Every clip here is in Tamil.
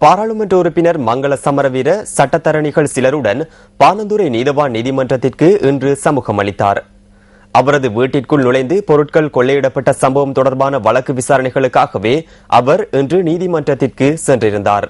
பாராளுமன்ற உறுப்பினர் மங்கள சமரவீர சட்டத்தரணிகள் சிலருடன் பாணந்துறை நீதவான் நீதிமன்றத்திற்கு இன்று சமூகம் அளித்தார். அவரது வீட்டிற்குள் நுழைந்து பொருட்கள் கொள்ளையிடப்பட்ட சம்பவம் தொடர்பான வழக்கு விசாரணைகளுக்காகவே அவர் இன்று நீதிமன்றத்திற்கு சென்றிருந்தார்.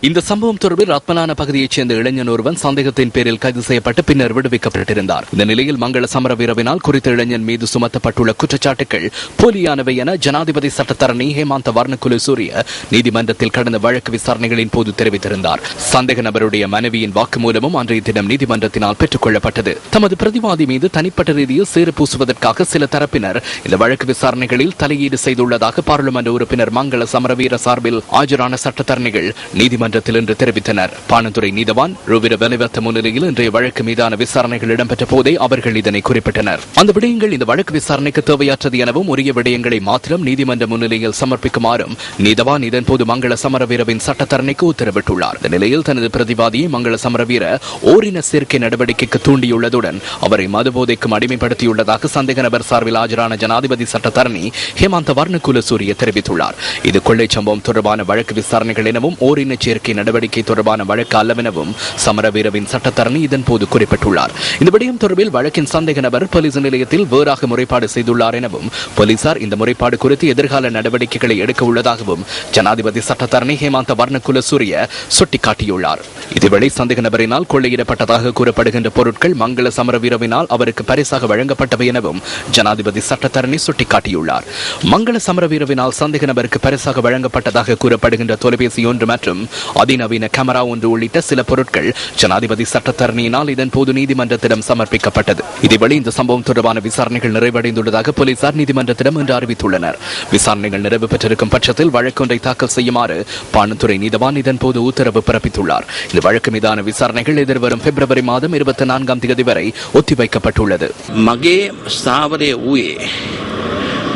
இந்த சம்பவம் தொடர்பில் ரத்மலான பகுதியைச் சேர்ந்த இளைஞன் ஒருவன் சந்தேகத்தின் பேரில் கைது செய்யப்பட்டு பின்னர் விடுவிக்கப்பட்டிருந்தார். இந்த நிலையில் மங்கள சமரவீரவினால் குறித்த இளைஞன் மீது சுமத்தப்பட்டுள்ள குற்றச்சாட்டுகள் போலியானவை என ஜனாதிபதி சட்டத்தரணி ஹேமந்த வர்ணகுலசூரிய நீதிமன்றத்தில் கடந்த வழக்கு விசாரணைகளின் போது தெரிவித்திருந்தார். சந்தேக நபருடைய மனைவியின் வாக்குமூலமும் அன்றைய தினம் நீதிமன்றத்தினால் பெற்றுக் கொள்ளப்பட்டது. தமது பிரதிவாதி மீது தனிப்பட்ட ரீதியில் சேறு பூசுவதற்காக சில தரப்பினர் இந்த வழக்கு விசாரணைகளில் தலையீடு செய்துள்ளதாக பாராளுமன்ற உறுப்பினர் மங்கள சமரவீர சார்பில் ஆஜரான சட்டத்தரணிகள் நீதிமன்ற இன்று தெரிவித்தனர். பாணந்துறை நீதவான் ருவிர வெலிவத்த முன்னிலையில் இன்றைய வழக்கு மீதான விசாரணைகள் இடம்பெற்ற போதே அவர்கள் இதனை குறிப்பிட்டனர். அந்த விடயங்கள் இந்த வழக்கு விசாரணைக்கு தேவையற்றது எனவும் உரிய விடயங்களை மாத்திரம் நீதிமன்ற முன்னிலையில் சமர்ப்பிக்குமாறும் நீதவான் இதன்போது மங்கள சமரவீரவின் சட்டத்தரணிக்கு உத்தரவிட்டுள்ளார். இந்த நிலையில் தனது பிரதிவாதியை மங்கள சமரவீர ஓரின சேர்க்கை நடவடிக்கைக்கு தூண்டியுள்ளதுடன் அவரை மதுபோதைக்கும் அடிமைப்படுத்தியுள்ளதாக சந்தேக நபர் சார்பில் ஆஜரான ஜனாதிபதி சட்டத்தரணி ஹேமந்த வர்ணகுலசூரிய தெரிவித்துள்ளார். இது கொள்ளை சம்பவம் தொடர்பான வழக்கு விசாரணைகள் எனவும் ஓரின சேர்க்கை நடவடிக்கை தொடர்பான வழக்கு அல்லவெனவும் சமரவீரவின் சட்டத்தரணி இதன்போது குறிப்பிட்டுள்ளார். இந்த விடயம் தொடர்பில் வழக்கின் சந்தேக நபர் போலீஸ் நிலையத்தில் வேறாக முறைப்பாடு செய்துள்ளார் எனவும் போலீசார் இந்த முறைப்பாடு குறித்து எதிர்கால நடவடிக்கைகளை எடுக்க உள்ளதாகவும் ஜனாதிபதி சட்டத்தரணி ஹேமந்த வர்ணகுலசூரிய சுட்டிக்காட்டியுள்ளார். இதேவேளை சந்தேக நபரினால் கொள்ளையிடப்பட்டதாக கூறப்படுகின்ற பொருட்கள் மங்கள சமரவீரவினால் அவருக்கு பரிசாக வழங்கப்பட்டவை எனவும் ஜனாதிபதி சட்டத்தரணி சுட்டிக்காட்டியுள்ளார். மங்கள சமரவீரவினால் சந்தேக நபருக்கு பரிசாக வழங்கப்பட்டதாக கூறப்படுகின்ற தொலைபேசி ஒன்று மற்றும் அதிநவீன கேமரா ஒன்று உள்ளிட்ட சில பொருட்கள் ஜனாதிபதி சட்டத்தரணியினால் இதன்போது நீதிமன்றத்திடம் சமர்ப்பிக்கப்பட்டது. இதேவேளை இந்த சம்பவம் தொடர்பான விசாரணைகள் நிறைவடைந்துள்ளதாக போலீசார் நீதிமன்றத்திடம் இன்று அறிவித்துள்ளனர். விசாரணைகள் நிறைவு பெற்றிருக்கும் பட்சத்தில் வழக்கொன்றை தாக்கல் செய்யுமாறு பாணந்துறை நீதவான் இதன்போது உத்தரவு பிறப்பித்துள்ளார். இந்த வழக்கு மீதான விசாரணைகள் எதிர்வரும் பிப்ரவரி மாதம் 24ஆம் தேதி வரை ஒத்திவைக்கப்பட்டுள்ளது. மகே ஸ்தாவரே ஊயே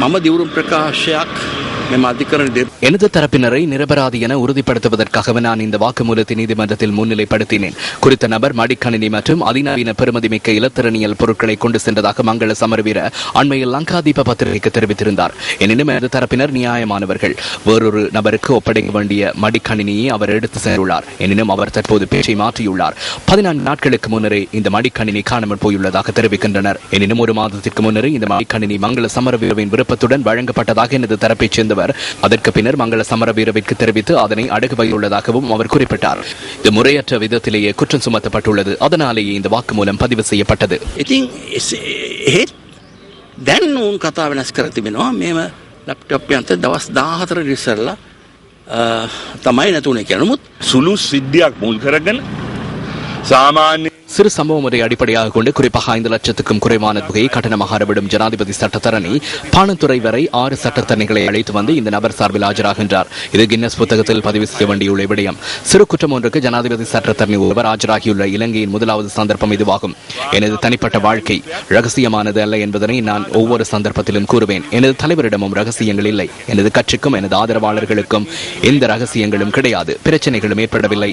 மம திவுரும் பிரகாஷக் எனது தரப்பினரை நிரபராதி என உறுதிப்படுத்துவதற்காக நான் இந்த வாக்குமூலத்தை நீதிமன்றத்தில் முன்னிலைப்படுத்தினேன். குறித்த நபர் மடிக்கணினி மற்றும் அதிநவீன பெறுமதிமிக்க இலத்திரனியல் பொருட்களை கொண்டு சென்றதாக மங்கள சமரவீர அண்மையில் லங்காதீப பத்திரிகைக்கு தெரிவித்திருந்தார். எனினும் எனது தரப்பினர் நியாயமானவர்கள். வேறொரு நபருக்கு ஒப்படைக்க வேண்டிய மடிக்கணினியை அவர் எடுத்து சென்றுள்ளார். எனினும் அவர் தற்போது பேச்சை மாற்றியுள்ளார். 14 நாட்களுக்கு முன்னரே இந்த மடிக்கணினி காணாமல் போயுள்ளதாக தெரிவிக்கின்றனர். எனினும் ஒரு மாதத்திற்கு முன்னரே இந்த மடிக்கணினி மங்கள சமரவீரவின் விருப்பத்துடன் வழங்கப்பட்டதாக எனது தரப்பை சேர்ந்தவர் அதற்கு பின்னர் மங்கள சமரவீரவிற்கு தெரிவித்து அதனை அடகு வைத்துள்ளதாகவும் அவர் குறிப்பிட்டார். இது முறையற்ற விதத்திலேயே குற்றம் சுமத்தப்பட்டுள்ளது. அதனாலேயே இந்த வாக்குமூலம் பதிவு செய்யப்பட்டது. சிறு சம்பவம் ஒன்றை அடிப்படையாக கொண்டு குறிப்பாக 5 லட்சத்துக்கும் குறைவான தொகையை கட்டணமாக அறவிடும் ஜனாதிபதி சட்டத்தரணி பாணந்துறை வரை 6 சட்டத்தரணிகளை அழைத்து வந்து இந்த நபர் சார்பில் ஆஜராகின்றார். இது கின்னஸ் புத்தகத்தில் பதிவு செய்ய வேண்டியுள்ள விடயம். சிறு குற்றம் ஒன்றுக்கு ஜனாதிபதி சட்டத்தரணி ஒருவர் ஆஜராகியுள்ள இலங்கையின் முதலாவது சந்தர்ப்பம் இதுவாகும். எனது தனிப்பட்ட வாழ்க்கை ரகசியமானது அல்ல என்பதனை நான் ஒவ்வொரு சந்தர்ப்பத்திலும் கூறுவேன். எனது தலைவரிடமும் ரகசியங்கள் இல்லை. எனது கட்சிக்கும் எனது ஆதரவாளர்களுக்கும் எந்த ரகசியங்களும் கிடையாது. பிரச்சனைகளும் ஏற்படவில்லை.